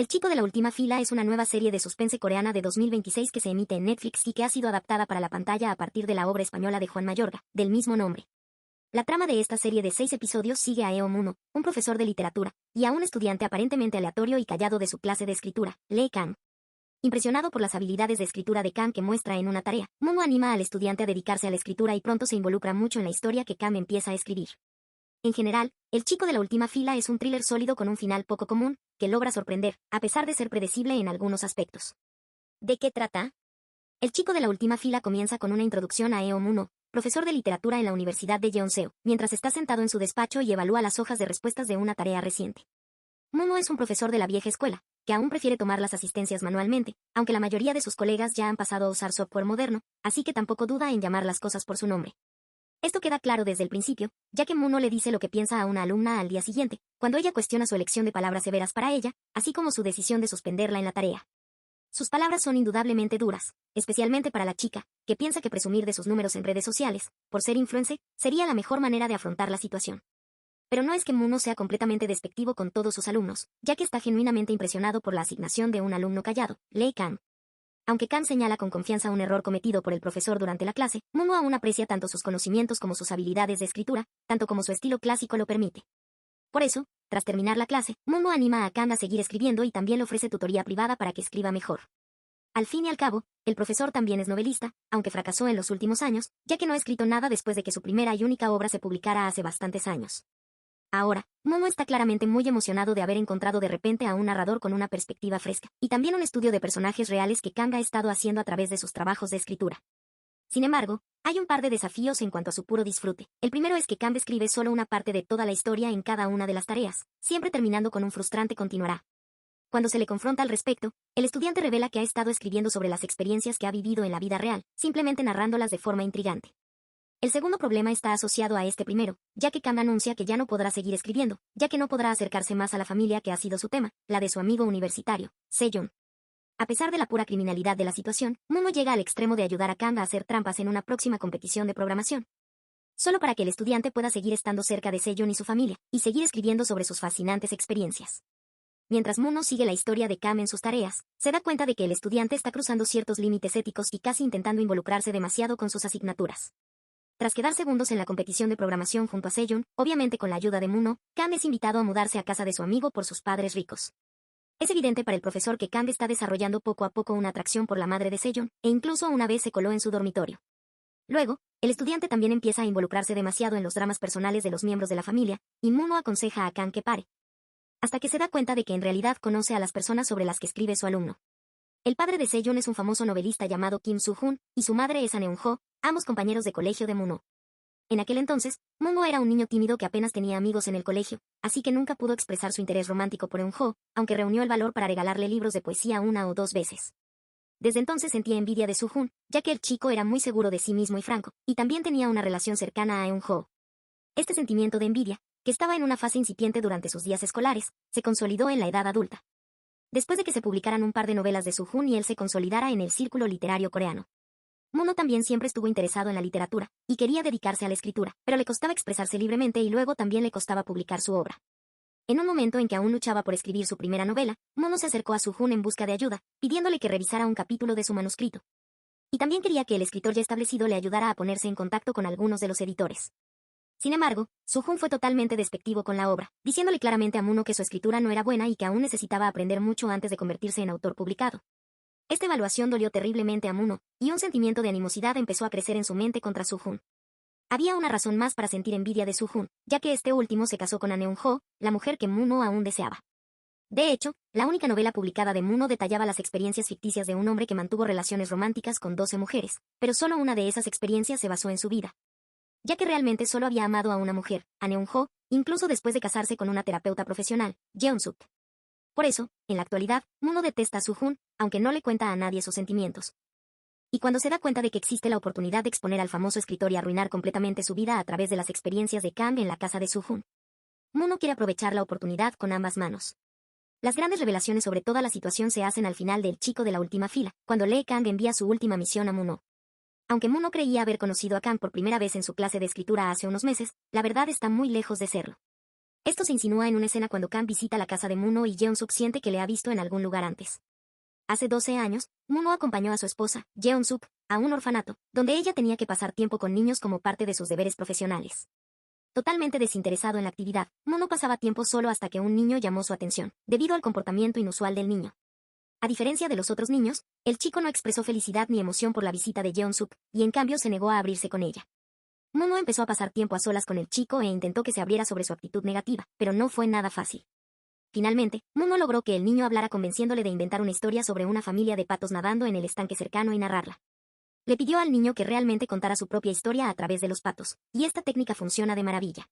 El chico de la última fila es una nueva serie de suspense coreana de 2026 que se emite en Netflix y que ha sido adaptada para la pantalla a partir de la obra española de Juan Mayorga, del mismo nombre. La trama de esta serie de 6 episodios sigue a Eo-Muno, un profesor de literatura, y a un estudiante aparentemente aleatorio y callado de su clase de escritura, Lee Kang. Impresionado por las habilidades de escritura de Kang que muestra en una tarea, Muno anima al estudiante a dedicarse a la escritura y pronto se involucra mucho en la historia que Kang empieza a escribir. En general, El chico de la última fila es un thriller sólido con un final poco común, que logra sorprender, a pesar de ser predecible en algunos aspectos. ¿De qué trata? El chico de la última fila comienza con una introducción a Eo-Muno, profesor de literatura en la Universidad de Jeonseo, mientras está sentado en su despacho y evalúa las hojas de respuestas de una tarea reciente. Muno es un profesor de la vieja escuela, que aún prefiere tomar las asistencias manualmente, aunque la mayoría de sus colegas ya han pasado a usar software moderno, así que tampoco duda en llamar las cosas por su nombre. Esto queda claro desde el principio, ya que Muno le dice lo que piensa a una alumna al día siguiente, cuando ella cuestiona su elección de palabras severas para ella, así como su decisión de suspenderla en la tarea. Sus palabras son indudablemente duras, especialmente para la chica, que piensa que presumir de sus números en redes sociales, por ser influencer, sería la mejor manera de afrontar la situación. Pero no es que Muno sea completamente despectivo con todos sus alumnos, ya que está genuinamente impresionado por la asignación de un alumno callado, Lee Kang. Aunque Kang señala con confianza un error cometido por el profesor durante la clase, Muno aún aprecia tanto sus conocimientos como sus habilidades de escritura, tanto como su estilo clásico lo permite. Por eso, tras terminar la clase, Muno anima a Kang a seguir escribiendo y también le ofrece tutoría privada para que escriba mejor. Al fin y al cabo, el profesor también es novelista, aunque fracasó en los últimos años, ya que no ha escrito nada después de que su primera y única obra se publicara hace bastantes años. Ahora, Momo está claramente muy emocionado de haber encontrado de repente a un narrador con una perspectiva fresca, y también un estudio de personajes reales que Kang ha estado haciendo a través de sus trabajos de escritura. Sin embargo, hay un par de desafíos en cuanto a su puro disfrute. El primero es que Kang escribe solo una parte de toda la historia en cada una de las tareas, siempre terminando con un frustrante continuará. Cuando se le confronta al respecto, el estudiante revela que ha estado escribiendo sobre las experiencias que ha vivido en la vida real, simplemente narrándolas de forma intrigante. El segundo problema está asociado a este primero, ya que Kang anuncia que ya no podrá seguir escribiendo, ya que no podrá acercarse más a la familia que ha sido su tema, la de su amigo universitario, Sejong. A pesar de la pura criminalidad de la situación, Momo llega al extremo de ayudar a Kang a hacer trampas en una próxima competición de programación. Solo para que el estudiante pueda seguir estando cerca de Sejong y su familia, y seguir escribiendo sobre sus fascinantes experiencias. Mientras Mono sigue la historia de Kang en sus tareas, se da cuenta de que el estudiante está cruzando ciertos límites éticos y casi intentando involucrarse demasiado con sus asignaturas. Tras quedar segundos en la competición de programación junto a Sejong, obviamente con la ayuda de Muno, Kang es invitado a mudarse a casa de su amigo por sus padres ricos. Es evidente para el profesor que Kang está desarrollando poco a poco una atracción por la madre de Sejong, e incluso una vez se coló en su dormitorio. Luego, el estudiante también empieza a involucrarse demasiado en los dramas personales de los miembros de la familia, y Muno aconseja a Kang que pare. Hasta que se da cuenta de que en realidad conoce a las personas sobre las que escribe su alumno. El padre de Sejong es un famoso novelista llamado Kim Soo-hoon, y su madre es Aneun-ho, ambos compañeros de colegio de Muno. En aquel entonces, Muno era un niño tímido que apenas tenía amigos en el colegio, así que nunca pudo expresar su interés romántico por Eun-ho, aunque reunió el valor para regalarle libros de poesía una o dos veces. Desde entonces sentía envidia de Soo-hoon, ya que el chico era muy seguro de sí mismo y franco, y también tenía una relación cercana a Eun-ho. Este sentimiento de envidia, que estaba en una fase incipiente durante sus días escolares, se consolidó en la edad adulta. Después de que se publicaran un par de novelas de Soo-hoon y él se consolidara en el círculo literario coreano. Muno también siempre estuvo interesado en la literatura, y quería dedicarse a la escritura, pero le costaba expresarse libremente y luego también le costaba publicar su obra. En un momento en que aún luchaba por escribir su primera novela, Muno se acercó a Soo-hoon en busca de ayuda, pidiéndole que revisara un capítulo de su manuscrito. Y también quería que el escritor ya establecido le ayudara a ponerse en contacto con algunos de los editores. Sin embargo, Soo-hoon fue totalmente despectivo con la obra, diciéndole claramente a Muno que su escritura no era buena y que aún necesitaba aprender mucho antes de convertirse en autor publicado. Esta evaluación dolió terriblemente a Muno, y un sentimiento de animosidad empezó a crecer en su mente contra Soo-hoon. Había una razón más para sentir envidia de Soo-hoon, ya que este último se casó con Aneun-ho, la mujer que Muno aún deseaba. De hecho, la única novela publicada de Muno detallaba las experiencias ficticias de un hombre que mantuvo relaciones románticas con 12 mujeres, pero solo una de esas experiencias se basó en su vida. Ya que realmente solo había amado a una mujer, Aneun-ho, incluso después de casarse con una terapeuta profesional, Jeon-suk. Por eso, en la actualidad, Muno detesta a Soo-hoon, aunque no le cuenta a nadie sus sentimientos. Y cuando se da cuenta de que existe la oportunidad de exponer al famoso escritor y arruinar completamente su vida a través de las experiencias de Kang en la casa de Soo-hoon, Muno quiere aprovechar la oportunidad con ambas manos. Las grandes revelaciones sobre toda la situación se hacen al final del chico de la última fila, cuando Lee Kang envía su última misión a Muno. Aunque Muno creía haber conocido a Kang por primera vez en su clase de escritura hace unos meses, la verdad está muy lejos de serlo. Esto se insinúa en una escena cuando Kang visita la casa de Muno y Jeon-suk siente que le ha visto en algún lugar antes. Hace 12 años, Muno acompañó a su esposa, Jeon-suk, a un orfanato, donde ella tenía que pasar tiempo con niños como parte de sus deberes profesionales. Totalmente desinteresado en la actividad, Muno pasaba tiempo solo hasta que un niño llamó su atención, debido al comportamiento inusual del niño. A diferencia de los otros niños, el chico no expresó felicidad ni emoción por la visita de Jeon-suk, y en cambio se negó a abrirse con ella. Muno empezó a pasar tiempo a solas con el chico e intentó que se abriera sobre su actitud negativa, pero no fue nada fácil. Finalmente, Muno logró que el niño hablara convenciéndole de inventar una historia sobre una familia de patos nadando en el estanque cercano y narrarla. Le pidió al niño que realmente contara su propia historia a través de los patos, y esta técnica funciona de maravilla.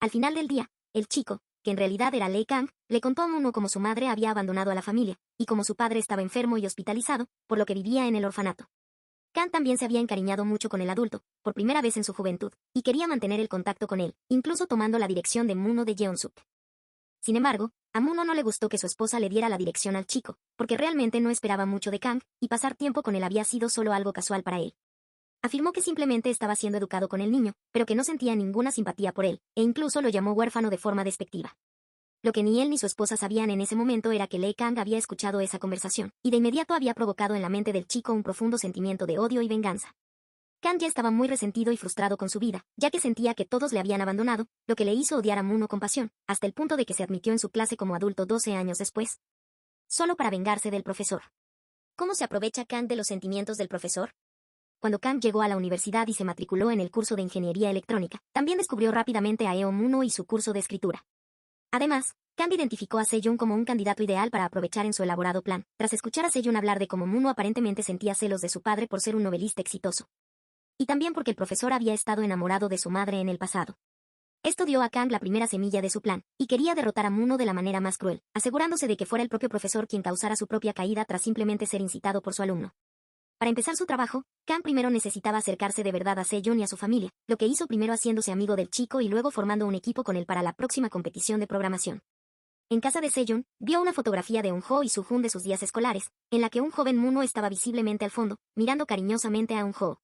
Al final del día, el chico, que en realidad era Lei Kang, le contó a Muno cómo su madre había abandonado a la familia, y cómo su padre estaba enfermo y hospitalizado, por lo que vivía en el orfanato. Kang también se había encariñado mucho con el adulto, por primera vez en su juventud, y quería mantener el contacto con él, incluso tomando la dirección de Muno de Jeon-suk. Sin embargo, a Muno no le gustó que su esposa le diera la dirección al chico, porque realmente no esperaba mucho de Kang, y pasar tiempo con él había sido solo algo casual para él. Afirmó que simplemente estaba siendo educado con el niño, pero que no sentía ninguna simpatía por él, e incluso lo llamó huérfano de forma despectiva. Lo que ni él ni su esposa sabían en ese momento era que Lei Kang había escuchado esa conversación, y de inmediato había provocado en la mente del chico un profundo sentimiento de odio y venganza. Kang ya estaba muy resentido y frustrado con su vida, ya que sentía que todos le habían abandonado, lo que le hizo odiar a Muno con pasión, hasta el punto de que se admitió en su clase como adulto 12 años después. Solo para vengarse del profesor. ¿Cómo se aprovecha Kang de los sentimientos del profesor? Cuando Kang llegó a la universidad y se matriculó en el curso de ingeniería electrónica, también descubrió rápidamente a Eo Muno y su curso de escritura. Además, Kang identificó a Sejun como un candidato ideal para aprovechar en su elaborado plan, tras escuchar a Sejun hablar de cómo Muno aparentemente sentía celos de su padre por ser un novelista exitoso. Y también porque el profesor había estado enamorado de su madre en el pasado. Esto dio a Kang la primera semilla de su plan, y quería derrotar a Muno de la manera más cruel, asegurándose de que fuera el propio profesor quien causara su propia caída tras simplemente ser incitado por su alumno. Para empezar su trabajo, Kang primero necesitaba acercarse de verdad a Sejun y a su familia, lo que hizo primero haciéndose amigo del chico y luego formando un equipo con él para la próxima competición de programación. En casa de Sejun, vio una fotografía de Eun-ho y Soo-hun de sus días escolares, en la que un joven Muno estaba visiblemente al fondo, mirando cariñosamente a Eun-ho.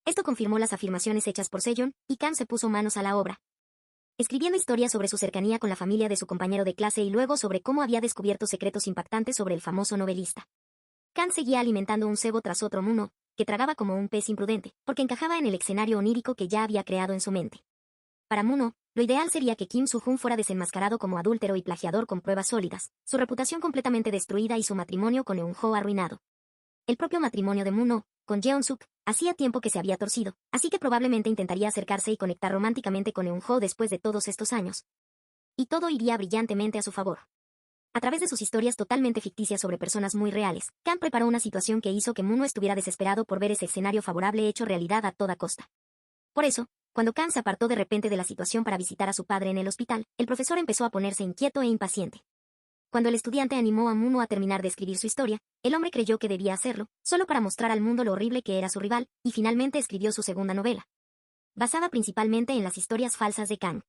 Esto confirmó las afirmaciones hechas por Sejun, y Kang se puso manos a la obra, escribiendo historias sobre su cercanía con la familia de su compañero de clase y luego sobre cómo había descubierto secretos impactantes sobre el famoso novelista. Kang seguía alimentando un cebo tras otro Muno, que tragaba como un pez imprudente, porque encajaba en el escenario onírico que ya había creado en su mente. Para Muno, lo ideal sería que Kim Soo-hun fuera desenmascarado como adúltero y plagiador con pruebas sólidas, su reputación completamente destruida y su matrimonio con Eun-ho arruinado. El propio matrimonio de Muno, con Jeon-suk, hacía tiempo que se había torcido, así que probablemente intentaría acercarse y conectar románticamente con Eun-ho después de todos estos años. Y todo iría brillantemente a su favor. A través de sus historias totalmente ficticias sobre personas muy reales, Kang preparó una situación que hizo que Muno estuviera desesperado por ver ese escenario favorable hecho realidad a toda costa. Por eso, cuando Kang se apartó de repente de la situación para visitar a su padre en el hospital, el profesor empezó a ponerse inquieto e impaciente. Cuando el estudiante animó a Muno a terminar de escribir su historia, el hombre creyó que debía hacerlo, solo para mostrar al mundo lo horrible que era su rival, y finalmente escribió su segunda novela, basada principalmente en las historias falsas de Kang.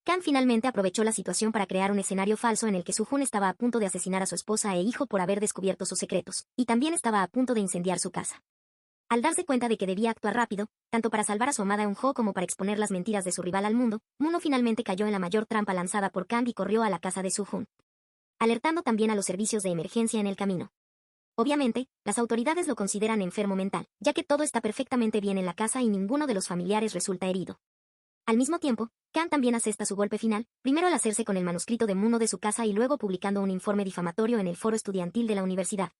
Kang finalmente aprovechó la situación para crear un escenario falso en el que Soo-hun estaba a punto de asesinar a su esposa e hijo por haber descubierto sus secretos, y también estaba a punto de incendiar su casa. Al darse cuenta de que debía actuar rápido, tanto para salvar a su amada Eun-ho como para exponer las mentiras de su rival al mundo, Muno finalmente cayó en la mayor trampa lanzada por Kang y corrió a la casa de Soo-hun, alertando también a los servicios de emergencia en el camino. Obviamente, las autoridades lo consideran enfermo mental, ya que todo está perfectamente bien en la casa y ninguno de los familiares resulta herido. Al mismo tiempo, Kang también asesta su golpe final, primero al hacerse con el manuscrito de Muno de su casa y luego publicando un informe difamatorio en el foro estudiantil de la universidad,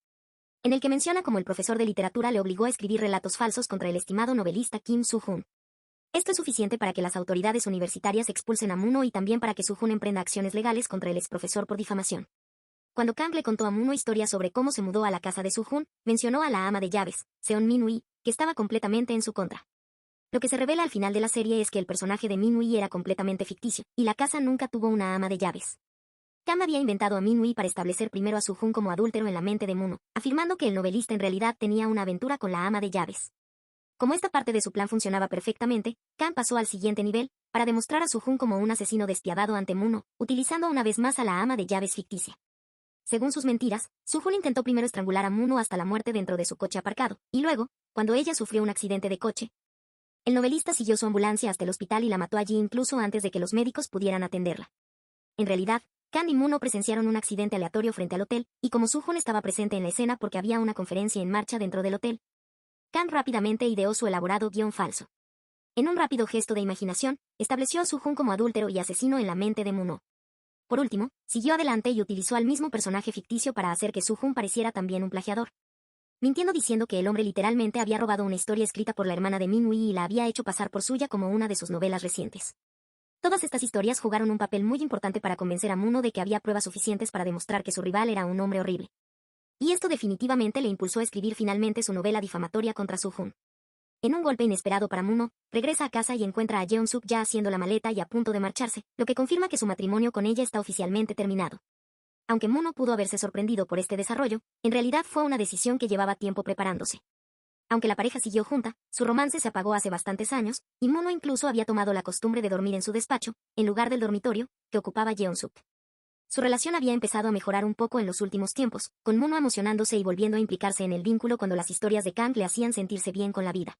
en el que menciona cómo el profesor de literatura le obligó a escribir relatos falsos contra el estimado novelista Kim Soo-hun. Esto es suficiente para que las autoridades universitarias expulsen a Muno y también para que Soo-hun emprenda acciones legales contra el exprofesor por difamación. Cuando Kang le contó a Muno historias sobre cómo se mudó a la casa de Soo-hun, mencionó a la ama de llaves, Seon Min-hui, que estaba completamente en su contra. Lo que se revela al final de la serie es que el personaje de Min-hui era completamente ficticio, y la casa nunca tuvo una ama de llaves. Kang había inventado a Min-hui para establecer primero a Soo-hun como adúltero en la mente de Muno, afirmando que el novelista en realidad tenía una aventura con la ama de llaves. Como esta parte de su plan funcionaba perfectamente, Kang pasó al siguiente nivel, para demostrar a Soo-hun como un asesino despiadado ante Muno, utilizando una vez más a la ama de llaves ficticia. Según sus mentiras, Soo-hun intentó primero estrangular a Muno hasta la muerte dentro de su coche aparcado, y luego, cuando ella sufrió un accidente de coche, el novelista siguió su ambulancia hasta el hospital y la mató allí incluso antes de que los médicos pudieran atenderla. En realidad, Kang y Muno presenciaron un accidente aleatorio frente al hotel, y como Soo-Joon estaba presente en la escena porque había una conferencia en marcha dentro del hotel, Kang rápidamente ideó su elaborado guión falso. En un rápido gesto de imaginación, estableció a Soo-Joon como adúltero y asesino en la mente de Muno. Por último, siguió adelante y utilizó al mismo personaje ficticio para hacer que Soo-Joon pareciera también un plagiador, mintiendo diciendo que el hombre literalmente había robado una historia escrita por la hermana de Min-Wee y la había hecho pasar por suya como una de sus novelas recientes. Todas estas historias jugaron un papel muy importante para convencer a Muno de que había pruebas suficientes para demostrar que su rival era un hombre horrible. Y esto definitivamente le impulsó a escribir finalmente su novela difamatoria contra Soo-Joon. En un golpe inesperado para Muno, regresa a casa y encuentra a Jeon-suk ya haciendo la maleta y a punto de marcharse, lo que confirma que su matrimonio con ella está oficialmente terminado. Aunque Muno pudo haberse sorprendido por este desarrollo, en realidad fue una decisión que llevaba tiempo preparándose. Aunque la pareja siguió junta, su romance se apagó hace bastantes años, y Muno incluso había tomado la costumbre de dormir en su despacho, en lugar del dormitorio, que ocupaba Jeon-suk. Su relación había empezado a mejorar un poco en los últimos tiempos, con Muno emocionándose y volviendo a implicarse en el vínculo cuando las historias de Kang le hacían sentirse bien con la vida.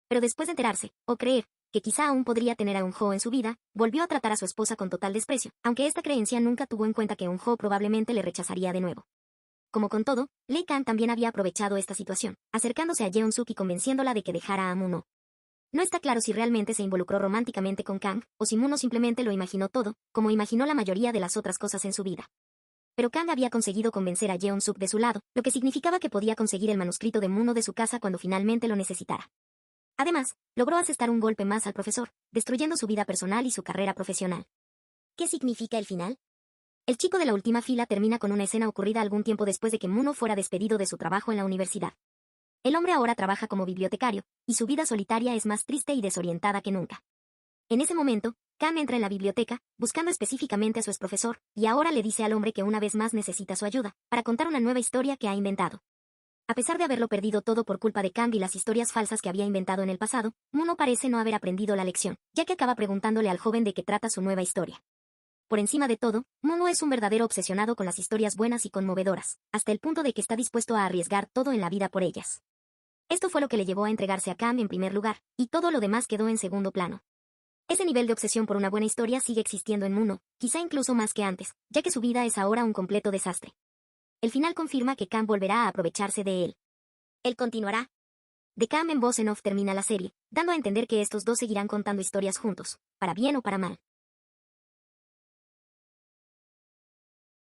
Pero después de enterarse, o creer, que quizá aún podría tener a Eun-jo en su vida, volvió a tratar a su esposa con total desprecio, aunque esta creencia nunca tuvo en cuenta que Eun-jo probablemente le rechazaría de nuevo. Como con todo, Lee Kang también había aprovechado esta situación, acercándose a Jeon-suk y convenciéndola de que dejara a Muno. No está claro si realmente se involucró románticamente con Kang, o si Muno simplemente lo imaginó todo, como imaginó la mayoría de las otras cosas en su vida. Pero Kang había conseguido convencer a Jeon-suk de su lado, lo que significaba que podía conseguir el manuscrito de Muno de su casa cuando finalmente lo necesitara. Además, logró asestar un golpe más al profesor, destruyendo su vida personal y su carrera profesional. ¿Qué significa el final? El chico de la última fila termina con una escena ocurrida algún tiempo después de que Muno fuera despedido de su trabajo en la universidad. El hombre ahora trabaja como bibliotecario, y su vida solitaria es más triste y desorientada que nunca. En ese momento, Kang entra en la biblioteca, buscando específicamente a su exprofesor, y ahora le dice al hombre que una vez más necesita su ayuda, para contar una nueva historia que ha inventado. A pesar de haberlo perdido todo por culpa de Kang y las historias falsas que había inventado en el pasado, Muno parece no haber aprendido la lección, ya que acaba preguntándole al joven de qué trata su nueva historia. Por encima de todo, Muno es un verdadero obsesionado con las historias buenas y conmovedoras, hasta el punto de que está dispuesto a arriesgar todo en la vida por ellas. Esto fue lo que le llevó a entregarse a Kang en primer lugar, y todo lo demás quedó en segundo plano. Ese nivel de obsesión por una buena historia sigue existiendo en Muno, quizá incluso más que antes, ya que su vida es ahora un completo desastre. El final confirma que Kang volverá a aprovecharse de él. Él continuará. De Kang en voz en off termina la serie, dando a entender que estos dos seguirán contando historias juntos, para bien o para mal.